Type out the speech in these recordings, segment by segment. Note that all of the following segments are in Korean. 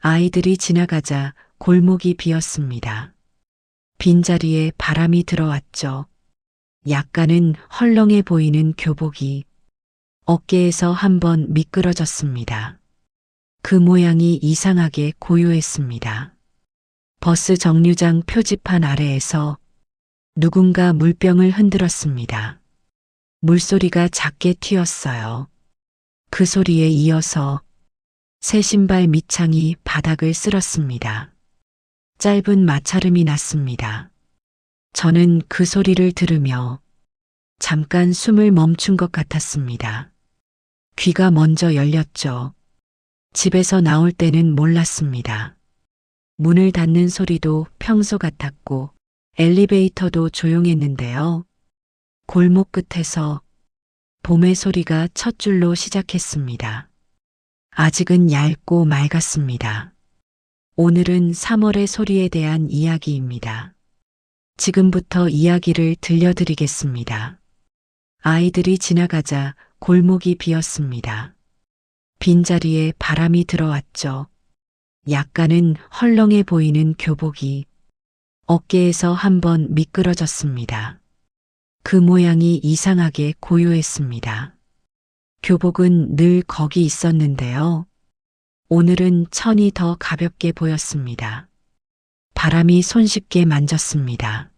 아이들이 지나가자 골목이 비었습니다. 빈자리에 바람이 들어왔죠. 약간은 헐렁해 보이는 교복이 어깨에서 한번 미끄러졌습니다. 그 모양이 이상하게 고요했습니다. 버스 정류장 표지판 아래에서 누군가 물병을 흔들었습니다. 물소리가 작게 튀었어요. 그 소리에 이어서 새 신발 밑창이 바닥을 쓸었습니다. 짧은 마찰음이 났습니다. 저는 그 소리를 들으며 잠깐 숨을 멈춘 것 같았습니다. 귀가 먼저 열렸죠. 집에서 나올 때는 몰랐습니다. 문을 닫는 소리도 평소 같았고 엘리베이터도 조용했는데요. 골목 끝에서 봄의 소리가 첫 줄로 시작했습니다. 아직은 얇고 맑았습니다. 오늘은 3월의 소리에 대한 이야기입니다. 지금부터 이야기를 들려드리겠습니다. 아이들이 지나가자 골목이 비었습니다. 빈자리에 바람이 들어왔죠. 약간은 헐렁해 보이는 교복이 어깨에서 한번 미끄러졌습니다. 그 모양이 이상하게 고요했습니다. 교복은 늘 거기 있었는데요. 오늘은 천이 더 가볍게 보였습니다. 바람이 손쉽게 만졌습니다.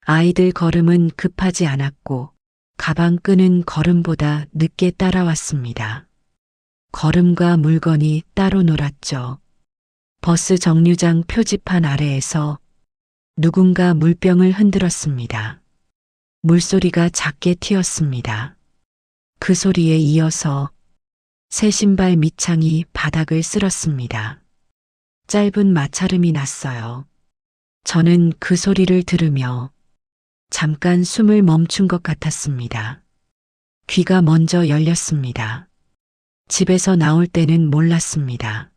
아이들 걸음은 급하지 않았고 가방 끄는 걸음보다 늦게 따라왔습니다. 걸음과 물건이 따로 놀았죠. 버스 정류장 표지판 아래에서 누군가 물병을 흔들었습니다. 물소리가 작게 튀었습니다. 그 소리에 이어서 새 신발 밑창이 바닥을 쓸었습니다. 짧은 마찰음이 났어요. 저는 그 소리를 들으며 잠깐 숨을 멈춘 것 같았습니다. 귀가 먼저 열렸습니다. 집에서 나올 때는 몰랐습니다.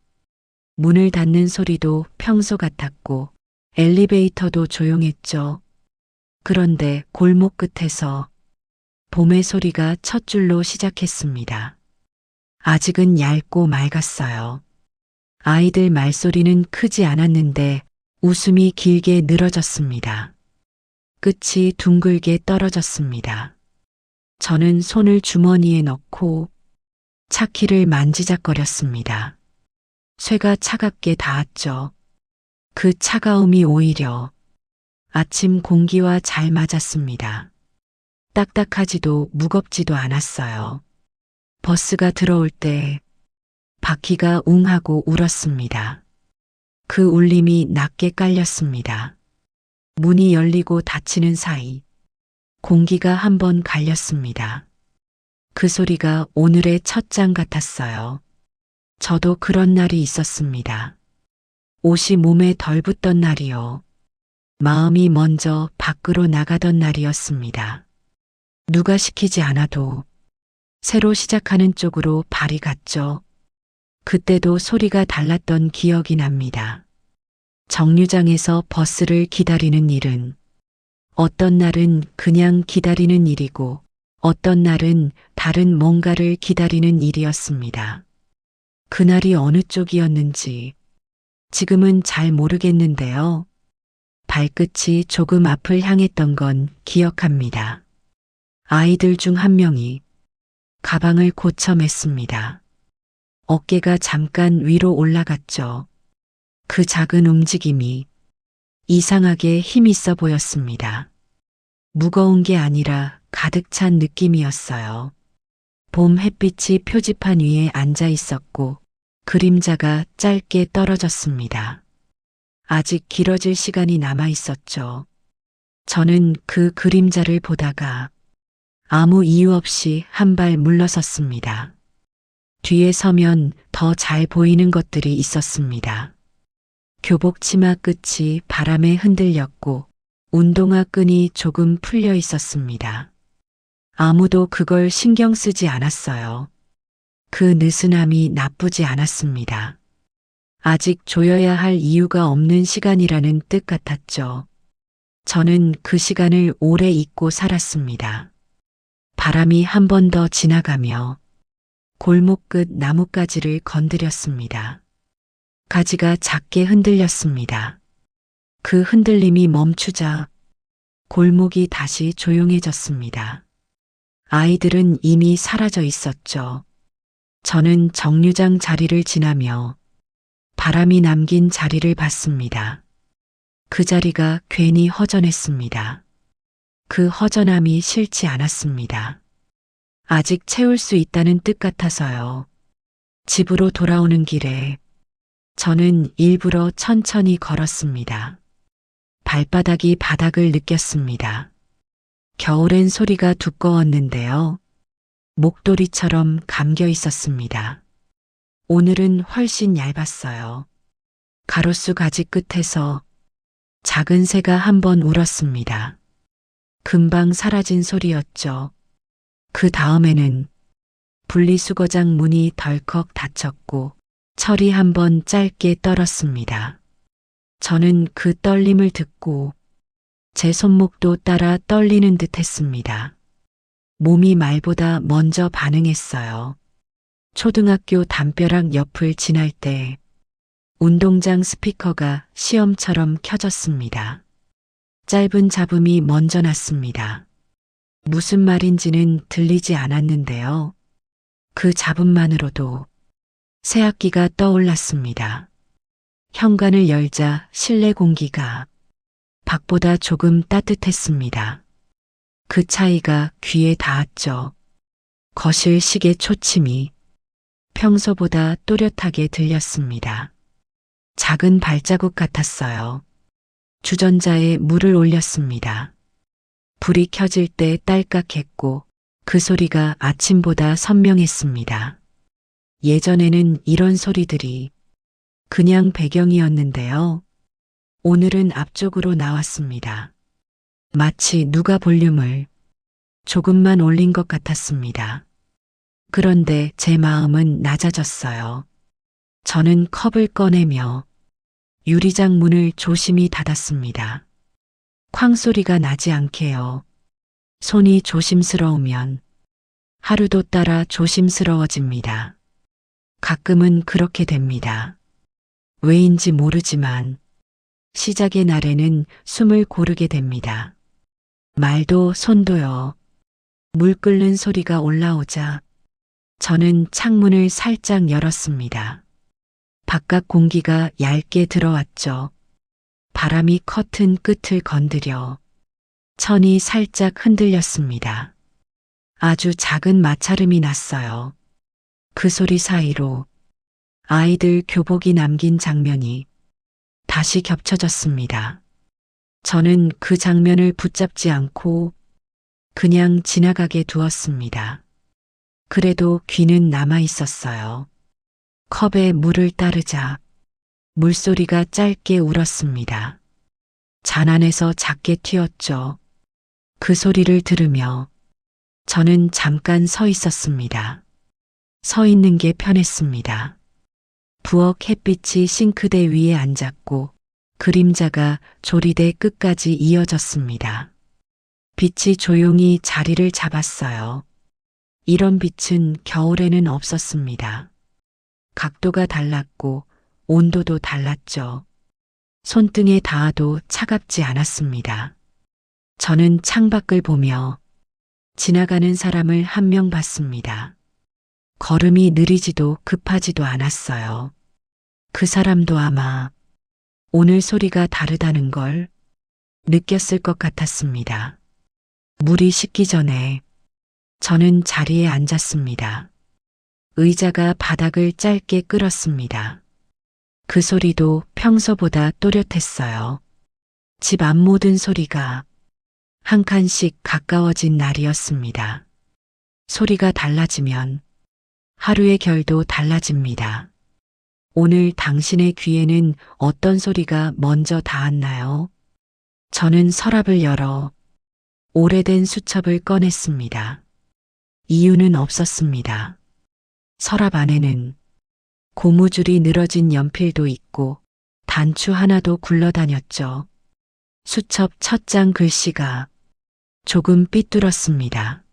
문을 닫는 소리도 평소 같았고 엘리베이터도 조용했죠. 그런데 골목 끝에서 봄의 소리가 첫 줄로 시작했습니다. 아직은 얇고 맑았어요. 아이들 말소리는 크지 않았는데 웃음이 길게 늘어졌습니다. 끝이 둥글게 떨어졌습니다. 저는 손을 주머니에 넣고 차키를 만지작거렸습니다. 쇠가 차갑게 닿았죠. 그 차가움이 오히려 아침 공기와 잘 맞았습니다. 딱딱하지도 무겁지도 않았어요. 버스가 들어올 때 바퀴가 웅하고 울었습니다. 그 울림이 낮게 깔렸습니다. 문이 열리고 닫히는 사이 공기가 한번 갈렸습니다. 그 소리가 오늘의 첫 장 같았어요. 저도 그런 날이 있었습니다. 옷이 몸에 덜 붙던 날이요. 마음이 먼저 밖으로 나가던 날이었습니다. 누가 시키지 않아도 새로 시작하는 쪽으로 발이 갔죠. 그때도 소리가 달랐던 기억이 납니다. 정류장에서 버스를 기다리는 일은 어떤 날은 그냥 기다리는 일이고 어떤 날은 다른 뭔가를 기다리는 일이었습니다. 그날이 어느 쪽이었는지 지금은 잘 모르겠는데요. 발끝이 조금 앞을 향했던 건 기억합니다. 아이들 중 한 명이 가방을 고쳐 맸습니다. 어깨가 잠깐 위로 올라갔죠. 그 작은 움직임이 이상하게 힘있어 보였습니다. 무거운 게 아니라 가득 찬 느낌이었어요. 봄 햇빛이 표지판 위에 앉아 있었고 그림자가 짧게 떨어졌습니다. 아직 길어질 시간이 남아 있었죠. 저는 그 그림자를 보다가 아무 이유 없이 한 발 물러섰습니다. 뒤에 서면 더 잘 보이는 것들이 있었습니다. 교복 치마 끝이 바람에 흔들렸고 운동화 끈이 조금 풀려 있었습니다. 아무도 그걸 신경 쓰지 않았어요. 그 느슨함이 나쁘지 않았습니다. 아직 조여야 할 이유가 없는 시간이라는 뜻 같았죠. 저는 그 시간을 오래 잊고 살았습니다. 바람이 한 번 더 지나가며 골목 끝 나뭇가지를 건드렸습니다. 가지가 작게 흔들렸습니다. 그 흔들림이 멈추자 골목이 다시 조용해졌습니다. 아이들은 이미 사라져 있었죠. 저는 정류장 자리를 지나며 바람이 남긴 자리를 봤습니다. 그 자리가 괜히 허전했습니다. 그 허전함이 싫지 않았습니다. 아직 채울 수 있다는 뜻 같아서요. 집으로 돌아오는 길에 저는 일부러 천천히 걸었습니다. 발바닥이 바닥을 느꼈습니다. 겨울엔 소리가 두꺼웠는데요. 목도리처럼 감겨 있었습니다. 오늘은 훨씬 얇았어요. 가로수 가지 끝에서 작은 새가 한 번 울었습니다. 금방 사라진 소리였죠. 그 다음에는 분리수거장 문이 덜컥 닫혔고 철이 한 번 짧게 떨었습니다. 저는 그 떨림을 듣고 제 손목도 따라 떨리는 듯 했습니다. 몸이 말보다 먼저 반응했어요. 초등학교 담벼락 옆을 지날 때 운동장 스피커가 시험처럼 켜졌습니다. 짧은 잡음이 먼저 났습니다. 무슨 말인지는 들리지 않았는데요. 그 잡음만으로도 새학기가 떠올랐습니다. 현관을 열자 실내 공기가 밖보다 조금 따뜻했습니다. 그 차이가 귀에 닿았죠. 거실 시계 초침이 평소보다 또렷하게 들렸습니다. 작은 발자국 같았어요. 주전자에 물을 올렸습니다. 불이 켜질 때 딸깍했고 그 소리가 아침보다 선명했습니다. 예전에는 이런 소리들이 그냥 배경이었는데요. 오늘은 앞쪽으로 나왔습니다. 마치 누가 볼륨을 조금만 올린 것 같았습니다. 그런데 제 마음은 낮아졌어요. 저는 컵을 꺼내며 유리장 문을 조심히 닫았습니다. 쾅 소리가 나지 않게요. 손이 조심스러우면 하루도 따라 조심스러워집니다. 가끔은 그렇게 됩니다. 왜인지 모르지만 시작의 날에는 숨을 고르게 됩니다. 말도 손도요. 물 끓는 소리가 올라오자 저는 창문을 살짝 열었습니다. 바깥 공기가 얇게 들어왔죠. 바람이 커튼 끝을 건드려 천이 살짝 흔들렸습니다. 아주 작은 마찰음이 났어요. 그 소리 사이로 아이들 교복이 남긴 장면이 다시 겹쳐졌습니다. 저는 그 장면을 붙잡지 않고 그냥 지나가게 두었습니다. 그래도 귀는 남아 있었어요. 컵에 물을 따르자 물소리가 짧게 울었습니다. 잔 안에서 작게 튀었죠. 그 소리를 들으며 저는 잠깐 서 있었습니다. 서 있는 게 편했습니다. 부엌 햇빛이 싱크대 위에 앉았고 그림자가 조리대 끝까지 이어졌습니다. 빛이 조용히 자리를 잡았어요. 이런 빛은 겨울에는 없었습니다. 각도가 달랐고 온도도 달랐죠. 손등에 닿아도 차갑지 않았습니다. 저는 창밖을 보며 지나가는 사람을 한 명 봤습니다. 걸음이 느리지도 급하지도 않았어요. 그 사람도 아마 오늘 소리가 다르다는 걸 느꼈을 것 같았습니다. 물이 식기 전에 저는 자리에 앉았습니다. 의자가 바닥을 짧게 끌었습니다. 그 소리도 평소보다 또렷했어요. 집 앞 모든 소리가 한 칸씩 가까워진 날이었습니다. 소리가 달라지면 하루의 결도 달라집니다. 오늘 당신의 귀에는 어떤 소리가 먼저 닿았나요? 저는 서랍을 열어 오래된 수첩을 꺼냈습니다. 이유는 없었습니다. 서랍 안에는 고무줄이 늘어진 연필도 있고 단추 하나도 굴러다녔죠. 수첩 첫 장 글씨가 조금 삐뚤었습니다.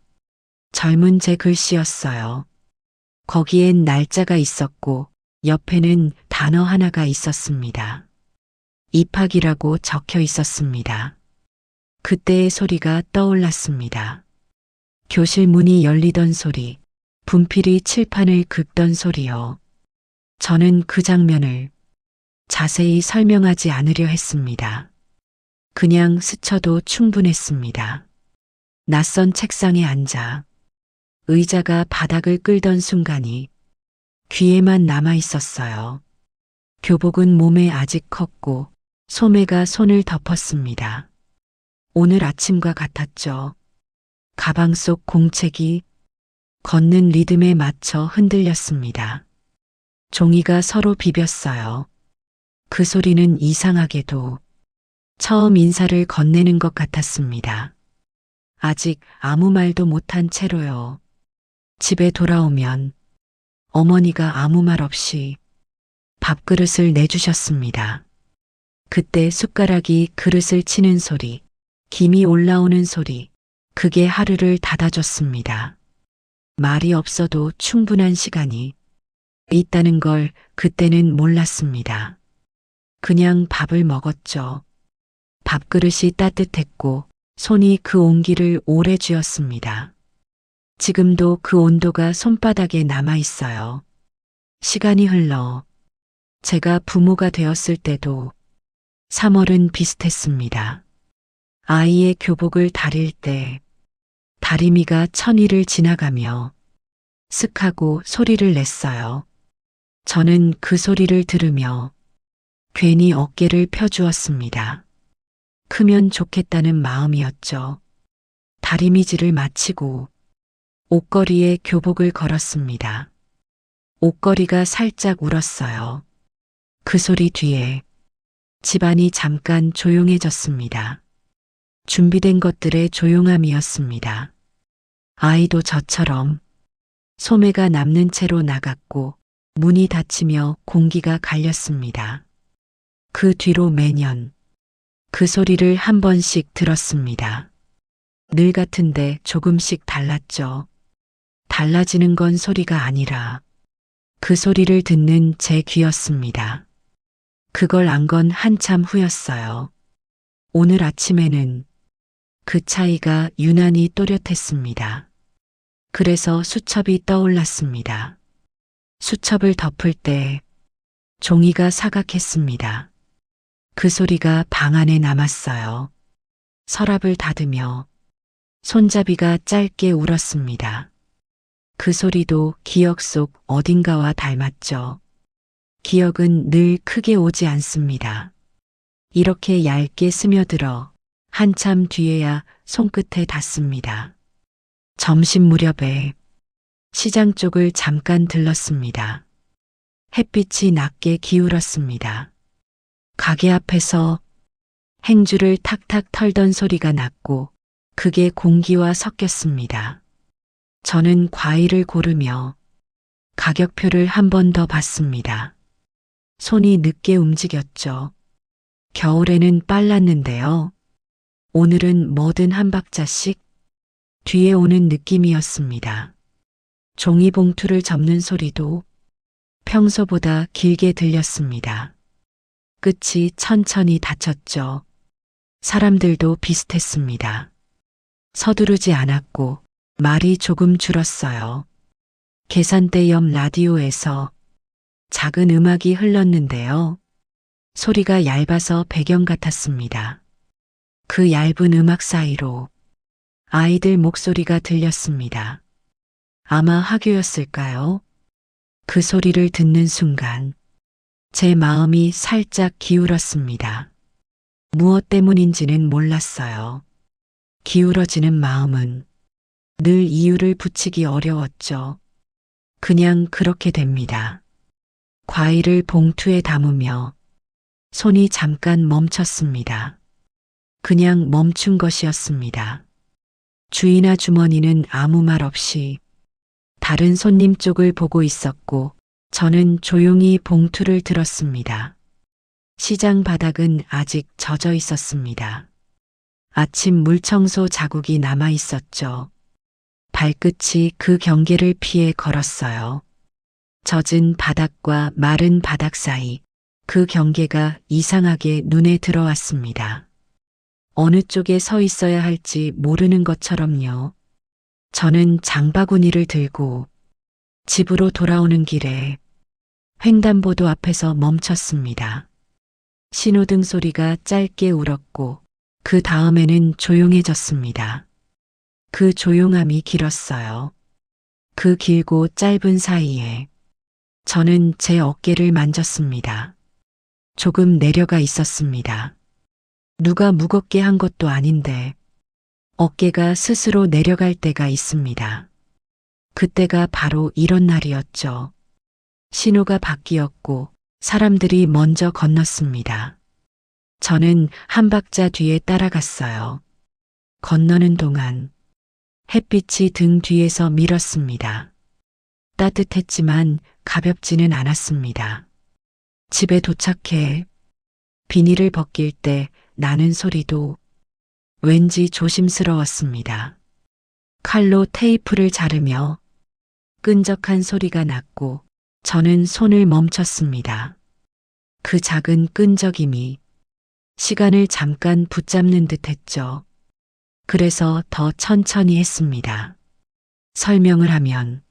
젊은 제 글씨였어요. 거기엔 날짜가 있었고 옆에는 단어 하나가 있었습니다. 입학이라고 적혀 있었습니다. 그때의 소리가 떠올랐습니다. 교실 문이 열리던 소리, 분필이 칠판을 긁던 소리요. 저는 그 장면을 자세히 설명하지 않으려 했습니다. 그냥 스쳐도 충분했습니다. 낯선 책상에 앉아 의자가 바닥을 끌던 순간이 귀에만 남아 있었어요. 교복은 몸에 아직 컸고 소매가 손을 덮었습니다. 오늘 아침과 같았죠. 가방 속 공책이 걷는 리듬에 맞춰 흔들렸습니다. 종이가 서로 비볐어요. 그 소리는 이상하게도 처음 인사를 건네는 것 같았습니다. 아직 아무 말도 못한 채로요. 집에 돌아오면 어머니가 아무 말 없이 밥그릇을 내주셨습니다. 그때 숟가락이 그릇을 치는 소리, 김이 올라오는 소리, 그게 하루를 닫아줬습니다. 말이 없어도 충분한 시간이 있다는 걸 그때는 몰랐습니다. 그냥 밥을 먹었죠. 밥그릇이 따뜻했고 손이 그 온기를 오래 쥐었습니다. 지금도 그 온도가 손바닥에 남아 있어요. 시간이 흘러 제가 부모가 되었을 때도 3월은 비슷했습니다. 아이의 교복을 다릴 때 다리미가 천일을 지나가며 슥하고 소리를 냈어요. 저는 그 소리를 들으며 괜히 어깨를 펴주었습니다. 크면 좋겠다는 마음이었죠. 다리미질을 마치고 옷걸이에 교복을 걸었습니다. 옷걸이가 살짝 울었어요. 그 소리 뒤에 집안이 잠깐 조용해졌습니다. 준비된 것들의 조용함이었습니다. 아이도 저처럼 소매가 남는 채로 나갔고 문이 닫히며 공기가 갈렸습니다. 그 뒤로 매년 그 소리를 한 번씩 들었습니다. 늘 같은데 조금씩 달랐죠. 달라지는 건 소리가 아니라 그 소리를 듣는 제 귀였습니다. 그걸 안 건 한참 후였어요. 오늘 아침에는 그 차이가 유난히 또렷했습니다. 그래서 수첩이 떠올랐습니다. 수첩을 덮을 때 종이가 사각했습니다. 그 소리가 방 안에 남았어요. 서랍을 닫으며 손잡이가 짧게 울었습니다. 그 소리도 기억 속 어딘가와 닮았죠. 기억은 늘 크게 오지 않습니다. 이렇게 얇게 스며들어 한참 뒤에야 손끝에 닿습니다. 점심 무렵에 시장 쪽을 잠깐 들렀습니다. 햇빛이 낮게 기울었습니다. 가게 앞에서 행주를 탁탁 털던 소리가 났고 그게 공기와 섞였습니다. 저는 과일을 고르며 가격표를 한 번 더 봤습니다. 손이 늦게 움직였죠. 겨울에는 빨랐는데요. 오늘은 뭐든 한 박자씩 뒤에 오는 느낌이었습니다. 종이봉투를 접는 소리도 평소보다 길게 들렸습니다. 끝이 천천히 닫혔죠. 사람들도 비슷했습니다. 서두르지 않았고 말이 조금 줄었어요. 계산대 옆 라디오에서 작은 음악이 흘렀는데요. 소리가 얇아서 배경 같았습니다. 그 얇은 음악 사이로 아이들 목소리가 들렸습니다. 아마 학교였을까요? 그 소리를 듣는 순간 제 마음이 살짝 기울었습니다. 무엇 때문인지는 몰랐어요. 기울어지는 마음은 늘 이유를 붙이기 어려웠죠. 그냥 그렇게 됩니다. 과일을 봉투에 담으며 손이 잠깐 멈췄습니다. 그냥 멈춘 것이었습니다. 주인 아주머니는 아무 말 없이 다른 손님 쪽을 보고 있었고 저는 조용히 봉투를 들었습니다. 시장 바닥은 아직 젖어 있었습니다. 아침 물청소 자국이 남아 있었죠. 발끝이 그 경계를 피해 걸었어요. 젖은 바닥과 마른 바닥 사이 그 경계가 이상하게 눈에 들어왔습니다. 어느 쪽에 서 있어야 할지 모르는 것처럼요. 저는 장바구니를 들고 집으로 돌아오는 길에 횡단보도 앞에서 멈췄습니다. 신호등 소리가 짧게 울었고 그 다음에는 조용해졌습니다. 그 조용함이 길었어요. 그 길고 짧은 사이에 저는 제 어깨를 만졌습니다. 조금 내려가 있었습니다. 누가 무겁게 한 것도 아닌데 어깨가 스스로 내려갈 때가 있습니다. 그때가 바로 이런 날이었죠. 신호가 바뀌었고 사람들이 먼저 건넜습니다. 저는 한 박자 뒤에 따라갔어요. 건너는 동안 햇빛이 등 뒤에서 밀었습니다. 따뜻했지만 가볍지는 않았습니다. 집에 도착해 비닐을 벗길 때 나는 소리도 왠지 조심스러웠습니다. 칼로 테이프를 자르며 끈적한 소리가 났고 저는 손을 멈췄습니다. 그 작은 끈적임이 시간을 잠깐 붙잡는 듯 했죠. 그래서 더 천천히 했습니다. 설명을 하면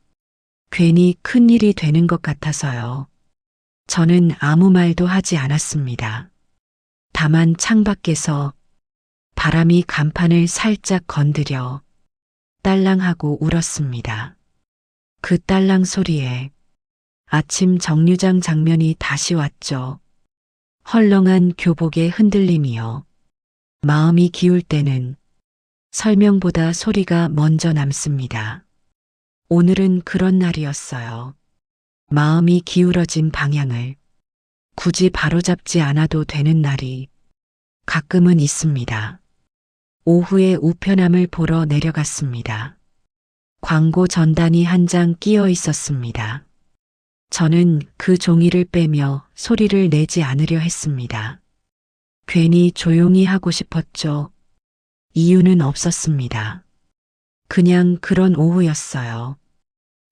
괜히 큰일이 되는 것 같아서요. 저는 아무 말도 하지 않았습니다. 다만 창밖에서 바람이 간판을 살짝 건드려 딸랑하고 울었습니다. 그 딸랑 소리에 아침 정류장 장면이 다시 왔죠. 헐렁한 교복의 흔들림이요. 마음이 기울 때는 설명보다 소리가 먼저 남습니다. 오늘은 그런 날이었어요. 마음이 기울어진 방향을 굳이 바로잡지 않아도 되는 날이 가끔은 있습니다. 오후에 우편함을 보러 내려갔습니다. 광고 전단이 한 장 끼어 있었습니다. 저는 그 종이를 빼며 소리를 내지 않으려 했습니다. 괜히 조용히 하고 싶었죠. 이유는 없었습니다. 그냥 그런 오후였어요.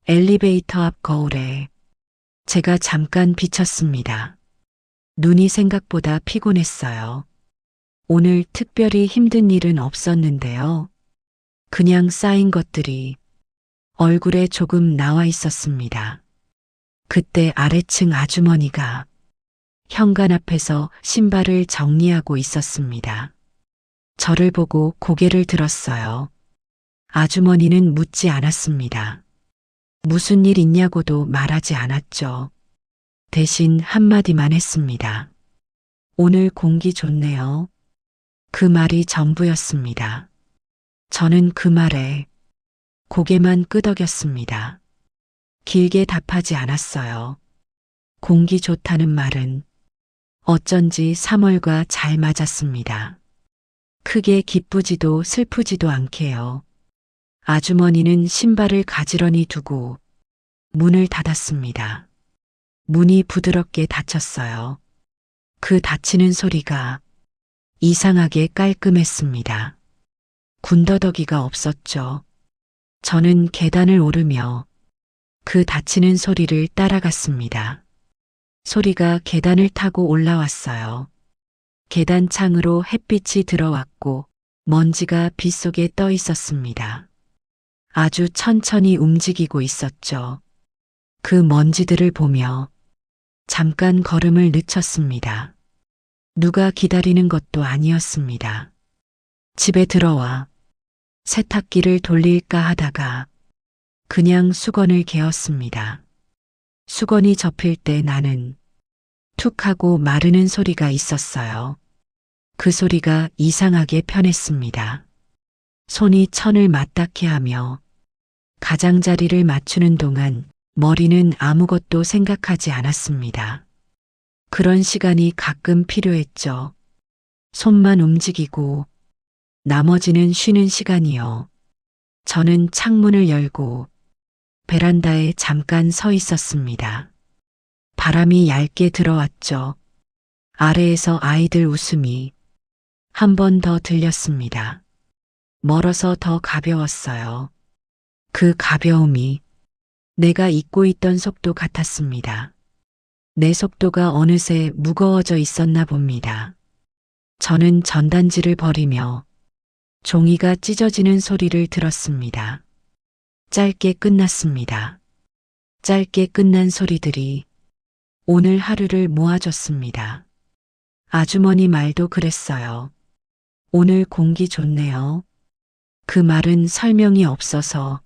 엘리베이터 앞 거울에 제가 잠깐 비쳤습니다. 눈이 생각보다 피곤했어요. 오늘 특별히 힘든 일은 없었는데요. 그냥 쌓인 것들이 얼굴에 조금 나와 있었습니다. 그때 아래층 아주머니가 현관 앞에서 신발을 정리하고 있었습니다. 저를 보고 고개를 들었어요. 아주머니는 묻지 않았습니다. 무슨 일 있냐고도 말하지 않았죠. 대신 한마디만 했습니다. 오늘 공기 좋네요. 그 말이 전부였습니다. 저는 그 말에 고개만 끄덕였습니다. 길게 답하지 않았어요. 공기 좋다는 말은 어쩐지 3월과 잘 맞았습니다. 크게 기쁘지도 슬프지도 않게요. 아주머니는 신발을 가지런히 두고 문을 닫았습니다. 문이 부드럽게 닫혔어요. 그 닫히는 소리가 이상하게 깔끔했습니다. 군더더기가 없었죠. 저는 계단을 오르며 그 닫히는 소리를 따라갔습니다. 소리가 계단을 타고 올라왔어요. 계단 창으로 햇빛이 들어왔고 먼지가 빗속에 떠 있었습니다. 아주 천천히 움직이고 있었죠. 그 먼지들을 보며 잠깐 걸음을 늦췄습니다. 누가 기다리는 것도 아니었습니다. 집에 들어와 세탁기를 돌릴까 하다가 그냥 수건을 개었습니다. 수건이 접힐 때 나는 툭 하고 마르는 소리가 있었어요. 그 소리가 이상하게 편했습니다. 손이 천을 맞닿게 하며 가장자리를 맞추는 동안 머리는 아무것도 생각하지 않았습니다. 그런 시간이 가끔 필요했죠. 손만 움직이고 나머지는 쉬는 시간이요. 저는 창문을 열고 베란다에 잠깐 서 있었습니다. 바람이 얇게 들어왔죠. 아래에서 아이들 웃음이 한 번 더 들렸습니다. 멀어서 더 가벼웠어요. 그 가벼움이 내가 잊고 있던 속도 같았습니다. 내 속도가 어느새 무거워져 있었나 봅니다. 저는 전단지를 버리며 종이가 찢어지는 소리를 들었습니다. 짧게 끝났습니다. 짧게 끝난 소리들이 오늘 하루를 모아줬습니다. 아주머니 말도 그랬어요. 오늘 공기 좋네요. 그 말은 설명이 없어서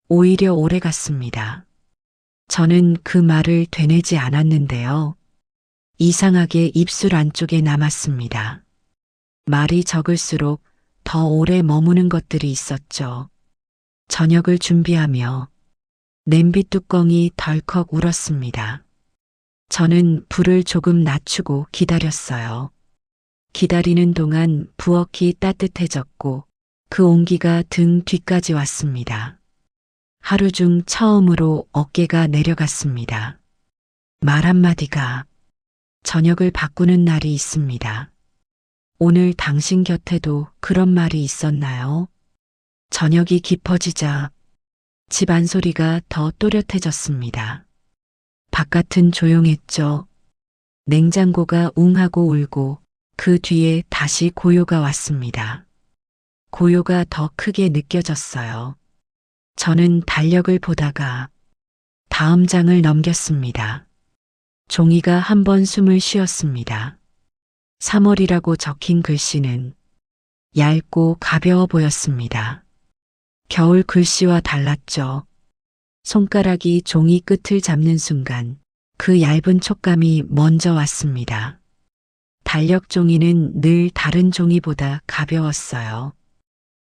오히려 오래 갔습니다. 저는 그 말을 되뇌지 않았는데요. 이상하게 입술 안쪽에 남았습니다. 말이 적을수록 더 오래 머무는 것들이 있었죠. 저녁을 준비하며 냄비 뚜껑이 덜컥 울었습니다. 저는 불을 조금 낮추고 기다렸어요. 기다리는 동안 부엌이 따뜻해졌고 그 온기가 등 뒤까지 왔습니다. 하루 중 처음으로 어깨가 내려갔습니다. 말 한마디가 저녁을 바꾸는 날이 있습니다. 오늘 당신 곁에도 그런 말이 있었나요? 저녁이 깊어지자 집안 소리가 더 또렷해졌습니다. 바깥은 조용했죠. 냉장고가 웅하고 울고 그 뒤에 다시 고요가 왔습니다. 고요가 더 크게 느껴졌어요. 저는 달력을 보다가 다음 장을 넘겼습니다. 종이가 한 번 숨을 쉬었습니다. 3월이라고 적힌 글씨는 얇고 가벼워 보였습니다. 겨울 글씨와 달랐죠. 손가락이 종이 끝을 잡는 순간 그 얇은 촉감이 먼저 왔습니다. 달력 종이는 늘 다른 종이보다 가벼웠어요.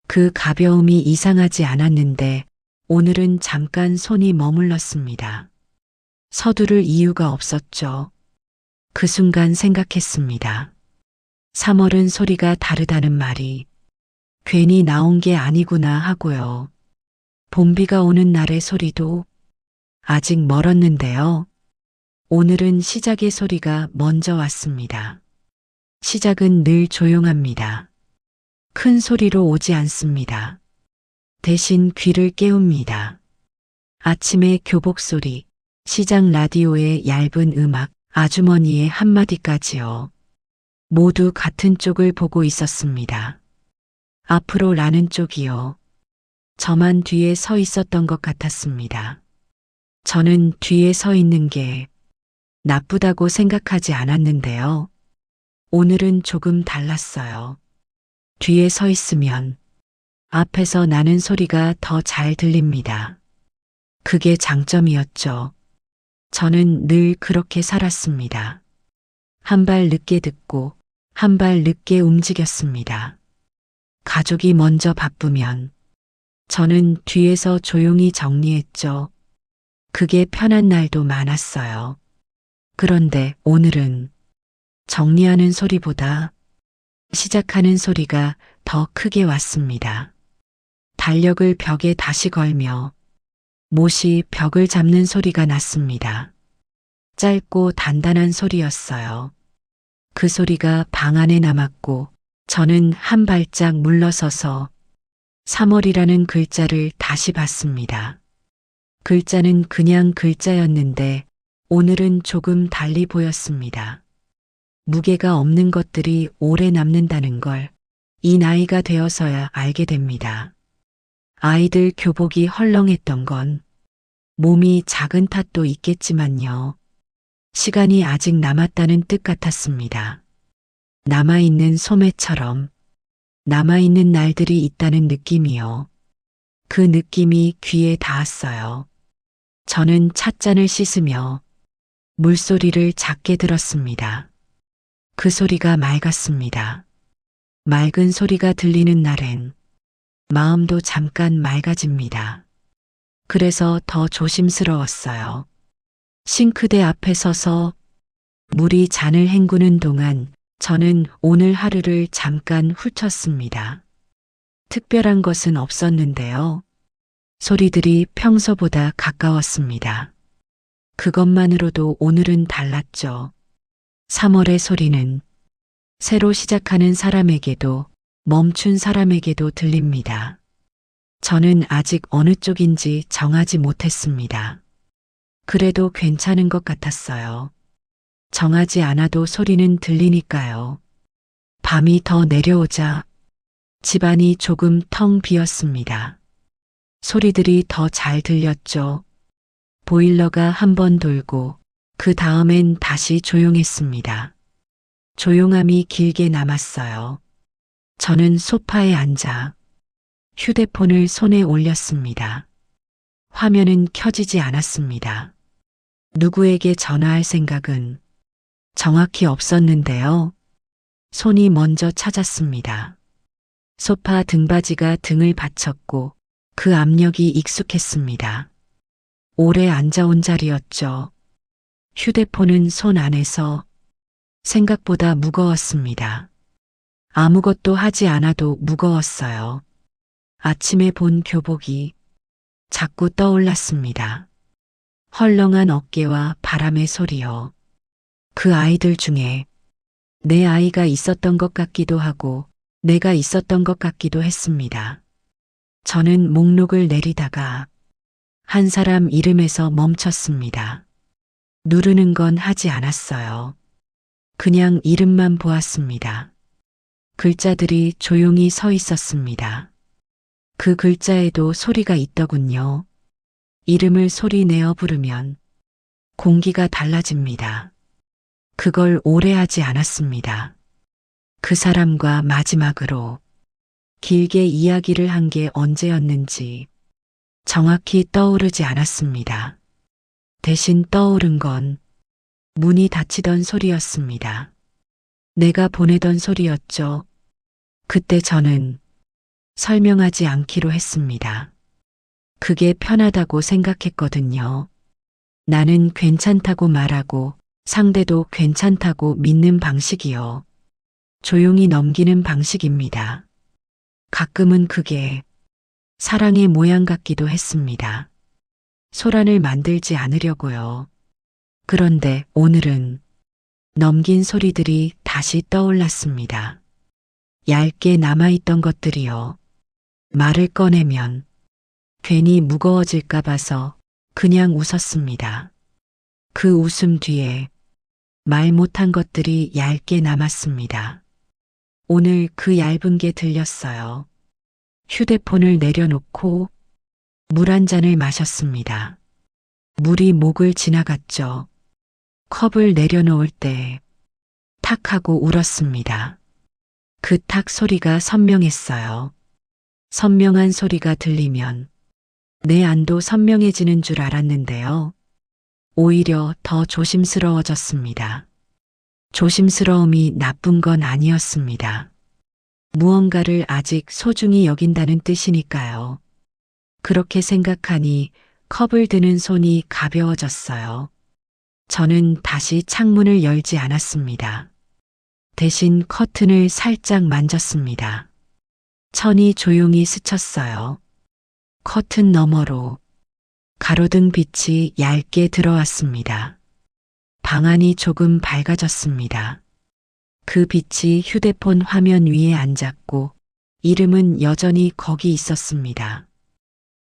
그 가벼움이 이상하지 않았는데 오늘은 잠깐 손이 머물렀습니다. 서두를 이유가 없었죠. 그 순간 생각했습니다. 3월은 소리가 다르다는 말이 괜히 나온 게 아니구나 하고요. 봄비가 오는 날의 소리도 아직 멀었는데요. 오늘은 시작의 소리가 먼저 왔습니다. 시작은 늘 조용합니다. 큰 소리로 오지 않습니다. 대신 귀를 깨웁니다. 아침의 교복 소리, 시장 라디오의 얇은 음악, 아주머니의 한마디까지요. 모두 같은 쪽을 보고 있었습니다. 앞으로 라는 쪽이요. 저만 뒤에 서 있었던 것 같았습니다. 저는 뒤에 서 있는 게 나쁘다고 생각하지 않았는데요. 오늘은 조금 달랐어요. 뒤에 서 있으면 앞에서 나는 소리가 더 잘 들립니다. 그게 장점이었죠. 저는 늘 그렇게 살았습니다. 한 발 늦게 듣고 한 발 늦게 움직였습니다. 가족이 먼저 바쁘면 저는 뒤에서 조용히 정리했죠. 그게 편한 날도 많았어요. 그런데 오늘은 정리하는 소리보다 시작하는 소리가 더 크게 왔습니다. 달력을 벽에 다시 걸며 못이 벽을 잡는 소리가 났습니다. 짧고 단단한 소리였어요. 그 소리가 방 안에 남았고 저는 한 발짝 물러서서 3월이라는 글자를 다시 봤습니다. 글자는 그냥 글자였는데 오늘은 조금 달리 보였습니다. 무게가 없는 것들이 오래 남는다는 걸 이 나이가 되어서야 알게 됩니다. 아이들 교복이 헐렁했던 건 몸이 작은 탓도 있겠지만요. 시간이 아직 남았다는 뜻 같았습니다. 남아있는 소매처럼 남아있는 날들이 있다는 느낌이요. 그 느낌이 귀에 닿았어요. 저는 찻잔을 씻으며 물소리를 작게 들었습니다. 그 소리가 맑았습니다. 맑은 소리가 들리는 날엔 마음도 잠깐 맑아집니다. 그래서 더 조심스러웠어요. 싱크대 앞에 서서 물이 잔을 헹구는 동안 저는 오늘 하루를 잠깐 훑었습니다. 특별한 것은 없었는데요. 소리들이 평소보다 가까웠습니다. 그것만으로도 오늘은 달랐죠. 3월의 소리는 새로 시작하는 사람에게도 멈춘 사람에게도 들립니다. 저는 아직 어느 쪽인지 정하지 못했습니다. 그래도 괜찮은 것 같았어요. 정하지 않아도 소리는 들리니까요. 밤이 더 내려오자 집안이 조금 텅 비었습니다. 소리들이 더 잘 들렸죠. 보일러가 한 번 돌고 그 다음엔 다시 조용했습니다. 조용함이 길게 남았어요. 저는 소파에 앉아 휴대폰을 손에 올렸습니다. 화면은 켜지지 않았습니다. 누구에게 전화할 생각은 정확히 없었는데요. 손이 먼저 찾았습니다. 소파 등받이가 등을 받쳤고 그 압력이 익숙했습니다. 오래 앉아온 자리였죠. 휴대폰은 손 안에서 생각보다 무거웠습니다. 아무것도 하지 않아도 무거웠어요. 아침에 본 교복이 자꾸 떠올랐습니다. 헐렁한 어깨와 바람의 소리요. 그 아이들 중에 내 아이가 있었던 것 같기도 하고 내가 있었던 것 같기도 했습니다. 저는 목록을 내리다가 한 사람 이름에서 멈췄습니다. 누르는 건 하지 않았어요. 그냥 이름만 보았습니다. 글자들이 조용히 서 있었습니다. 그 글자에도 소리가 있더군요. 이름을 소리 내어 부르면 공기가 달라집니다. 그걸 오래 하지 않았습니다. 그 사람과 마지막으로 길게 이야기를 한 게 언제였는지 정확히 떠오르지 않았습니다. 대신 떠오른 건 문이 닫히던 소리였습니다. 내가 보내던 소리였죠. 그때 저는 설명하지 않기로 했습니다. 그게 편하다고 생각했거든요. 나는 괜찮다고 말하고 상대도 괜찮다고 믿는 방식이요. 조용히 넘기는 방식입니다. 가끔은 그게 사랑의 모양 같기도 했습니다. 소란을 만들지 않으려고요. 그런데 오늘은 넘긴 소리들이 다시 떠올랐습니다. 얇게 남아있던 것들이요. 말을 꺼내면 괜히 무거워질까 봐서 그냥 웃었습니다. 그 웃음 뒤에 말 못한 것들이 얇게 남았습니다. 오늘 그 얇은 게 들렸어요. 휴대폰을 내려놓고 물 한 잔을 마셨습니다. 물이 목을 지나갔죠. 컵을 내려놓을 때 탁 하고 울었습니다. 그 탁 소리가 선명했어요. 선명한 소리가 들리면 내 안도 선명해지는 줄 알았는데요. 오히려 더 조심스러워졌습니다. 조심스러움이 나쁜 건 아니었습니다. 무언가를 아직 소중히 여긴다는 뜻이니까요. 그렇게 생각하니 컵을 드는 손이 가벼워졌어요. 저는 다시 창문을 열지 않았습니다. 대신 커튼을 살짝 만졌습니다. 천이 조용히 스쳤어요. 커튼 너머로 가로등 빛이 얇게 들어왔습니다. 방 안이 조금 밝아졌습니다. 그 빛이 휴대폰 화면 위에 앉았고 이름은 여전히 거기 있었습니다.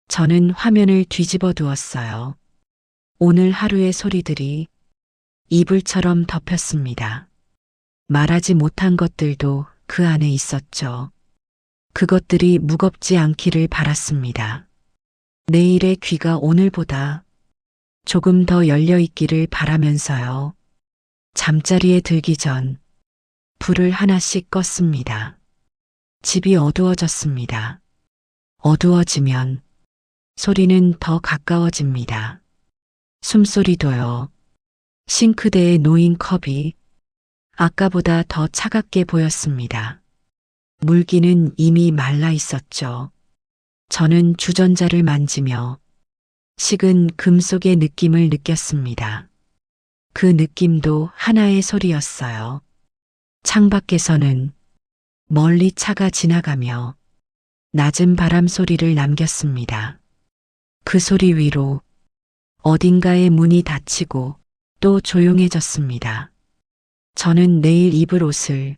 저는 화면을 뒤집어 두었어요. 오늘 하루의 소리들이 이불처럼 덮였습니다. 말하지 못한 것들도 그 안에 있었죠. 그것들이 무겁지 않기를 바랐습니다. 내일의 귀가 오늘보다 조금 더 열려 있기를 바라면서요. 잠자리에 들기 전 불을 하나씩 껐습니다. 집이 어두워졌습니다. 어두워지면 소리는 더 가까워집니다. 숨소리도요. 싱크대에 놓인 컵이 아까보다 더 차갑게 보였습니다. 물기는 이미 말라 있었죠. 저는 주전자를 만지며 식은 금속의 느낌을 느꼈습니다. 그 느낌도 하나의 소리였어요. 창밖에서는 멀리 차가 지나가며 낮은 바람 소리를 남겼습니다. 그 소리 위로 어딘가의 문이 닫히고 또 조용해졌습니다. 저는 내일 입을 옷을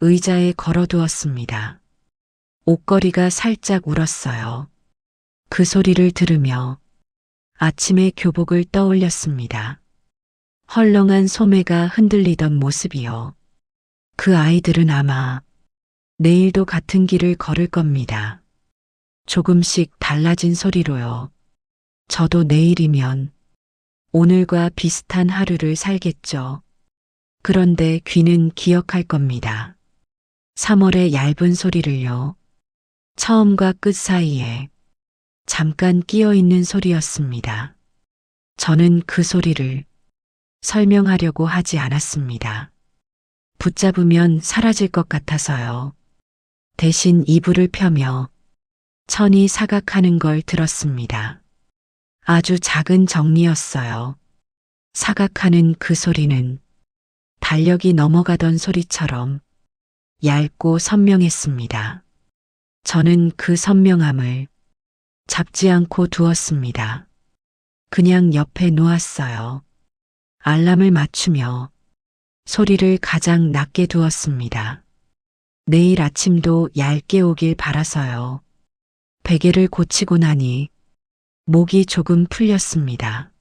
의자에 걸어두었습니다. 옷걸이가 살짝 울었어요. 그 소리를 들으며 아침의 교복을 떠올렸습니다. 헐렁한 소매가 흔들리던 모습이요. 그 아이들은 아마 내일도 같은 길을 걸을 겁니다. 조금씩 달라진 소리로요. 저도 내일이면 오늘과 비슷한 하루를 살겠죠. 그런데 귀는 기억할 겁니다. 3월의 얇은 소리를요. 처음과 끝 사이에 잠깐 끼어 있는 소리였습니다. 저는 그 소리를 설명하려고 하지 않았습니다. 붙잡으면 사라질 것 같아서요. 대신 이불을 펴며 천이 사각하는 걸 들었습니다. 아주 작은 정리였어요. 사각하는 그 소리는 달력이 넘어가던 소리처럼 얇고 선명했습니다. 저는 그 선명함을 잡지 않고 두었습니다. 그냥 옆에 놓았어요. 알람을 맞추며 소리를 가장 낮게 두었습니다. 내일 아침도 얇게 오길 바라서요. 베개를 고치고 나니 목이 조금 풀렸습니다.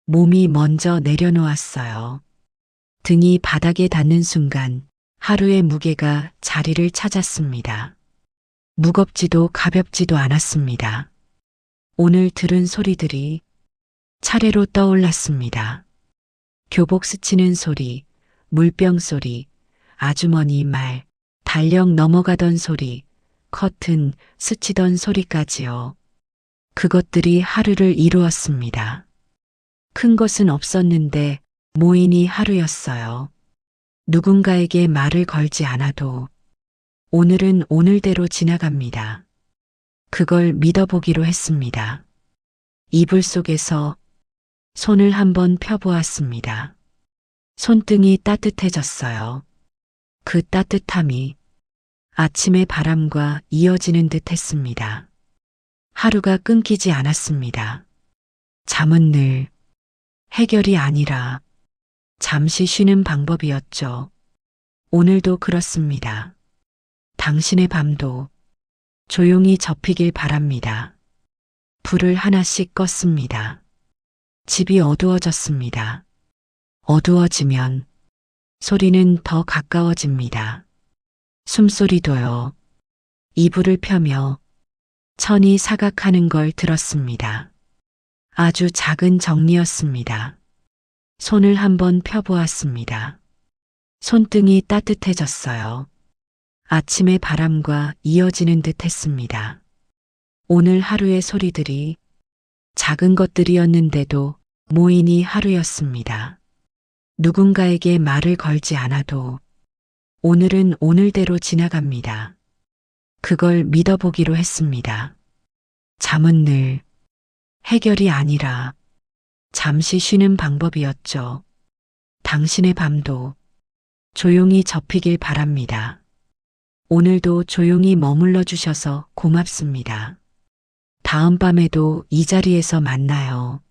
몸이 먼저 내려놓았어요. 등이 바닥에 닿는 순간 하루의 무게가 자리를 찾았습니다. 무겁지도 가볍지도 않았습니다. 오늘 들은 소리들이 차례로 떠올랐습니다. 교복 스치는 소리, 물병 소리, 아주머니 말, 달력 넘어가던 소리, 커튼 스치던 소리까지요. 그것들이 하루를 이루었습니다. 큰 것은 없었는데 모이니 하루였어요. 누군가에게 말을 걸지 않아도 오늘은 오늘대로 지나갑니다. 그걸 믿어보기로 했습니다. 이불 속에서 손을 한번 펴보았습니다. 손등이 따뜻해졌어요. 그 따뜻함이 아침의 바람과 이어지는 듯 했습니다. 하루가 끊기지 않았습니다. 잠은 늘 해결이 아니라 잠시 쉬는 방법이었죠. 오늘도 그렇습니다. 당신의 밤도 조용히 접히길 바랍니다. 불을 하나씩 껐습니다. 집이 어두워졌습니다. 어두워지면 소리는 더 가까워집니다. 숨소리도요. 이불을 펴며 천이 사각하는 걸 들었습니다. 아주 작은 정리였습니다. 손을 한번 펴보았습니다. 손등이 따뜻해졌어요. 아침의 바람과 이어지는 듯 했습니다. 오늘 하루의 소리들이 작은 것들이었는데도 모이니 하루였습니다. 누군가에게 말을 걸지 않아도 오늘은 오늘대로 지나갑니다. 그걸 믿어보기로 했습니다. 잠은 늘 해결이 아니라 잠시 쉬는 방법이었죠. 당신의 밤도 조용히 접히길 바랍니다. 오늘도 조용히 머물러 주셔서 고맙습니다. 다음 밤에도 이 자리에서 만나요.